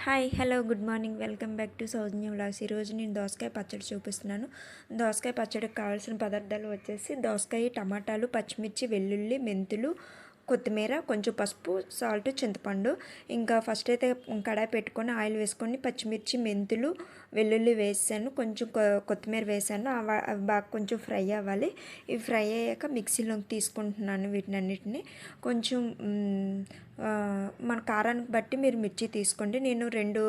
Hi hello good morning welcome back to Soujanya vlogs. ఈరోజు నేను దోసకాయ పచ్చడి చూపిస్తున్నాను. దోసకాయ పచ్చడికి కావాల్సిన పదార్థాలు వచ్చేసి దోసకాయ, టమాటాలు, పచ్చిమిర్చి, వెల్లుల్లి, మెంతులు, కొత్తిమీర, కొంచెం పసుపు, సాల్ట్, చింతపండు. ఇంకా ఫస్ట్ అయితే కడాయి పెట్టుకొని ఆయిల్ వేసుకొని పచ్చిమిర్చి, మెంతులు, వెల్లుల్లి వేసాను, కొంచెం కొత్తిమీర వేసాను. అవి బాగా కొంచెం ఫ్రై అవ్వాలి. ఇవి ఫ్రై అయ్యాక మిక్సీలోకి తీసుకుంటున్నాను వీటినన్నిటిని. కొంచెం మన కారానికి బట్టి మీరు మిర్చి తీసుకోండి. నేను 2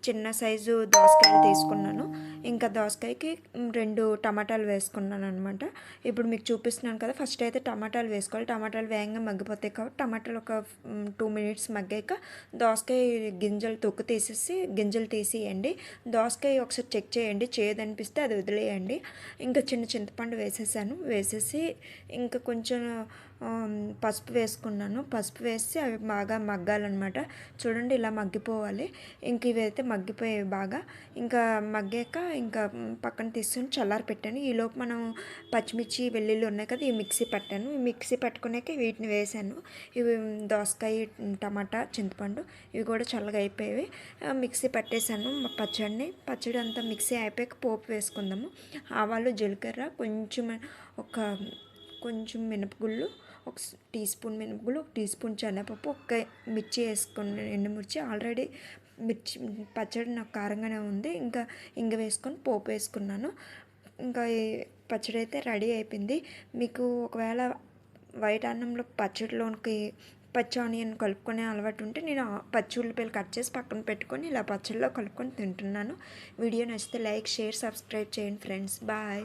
చిన్న సైజు దోసకాయలు తీసుకున్నాను. ఇంకా దోసకాయకి 2 టమాటాలు వేసుకున్నాను అనమాట. ఇప్పుడు మీకు చూపిస్తున్నాను కదా, ఫస్ట్ అయితే టమాటాలు వేసుకోవాలి. టమాటాలు వేగంగా మగ్గిపోతాయి కాబట్టి టమాటాలు ఒక 2 మినిట్స్ మగ్గాక దోసకాయ గింజలు తొక్కు తీసేసి గింజలు తీసేయండి. దోసకాయ ఒకసారి చెక్ చేయండి, చేయదనిపిస్తే అది వదిలేయండి. ఇంకా చింతపండు వేసేసి ఇంకా కొంచెం పసుపు వేసుకున్నాను. పసుపు వేసి అవి బాగా మగ్గాలన్నమాట. చూడండి, ఇలా మగ్గిపోవాలి. ఇంక ఇవైతే మగ్గిపోయాయి బాగా. ఇంకా మగ్గాక ఇంకా పక్కన తీసుకొని చల్లారి పెట్టాను. ఈలోపు మనం పచ్చిమిర్చి, వెల్లుల్లి ఉన్నాయి కదా, ఈ మిక్సీ పట్టాను. ఈ మిక్సీ పట్టుకున్నాక వీటిని వేసాను. ఇవి దోసకాయ, టమాటా, చింతపండు ఇవి కూడా చల్లగా అయిపోయాయి. మిక్సీ పట్టేశాను పచ్చడి అంతా మిక్సీ అయిపోయాక పోపు వేసుకుందాము. ఆవాలు, జీలకర్ర, కొంచెం మినపగుళ్ళు, 1 టీ స్పూన్ మినపగుళ్ళు, 1 టీ స్పూన్ శనగపప్పు, 1 మిర్చి వేసుకుని, ఎండుమిర్చి. ఆల్రెడీ పచ్చడి నాకు కారంగానే ఉంది. ఇంకా ఇంగ వేసుకొని పోపు వేసుకున్నాను. ఇంకా ఈ పచ్చడి అయితే రెడీ అయిపోయింది. మీకు ఒకవేళ వైట్ అన్నంలో పచ్చడిలోనికి పచ్చి ఆనియన్ కలుపుకునే అలవాటు ఉంటే నేను పచ్చి ఉల్లిపాయలు కట్ చేసి పక్కన పెట్టుకొని ఇలా పచ్చడిలో కలుపుకొని తింటున్నాను. వీడియో నచ్చితే లైక్, షేర్, సబ్స్క్రైబ్ చేయండి ఫ్రెండ్స్. బాయ్.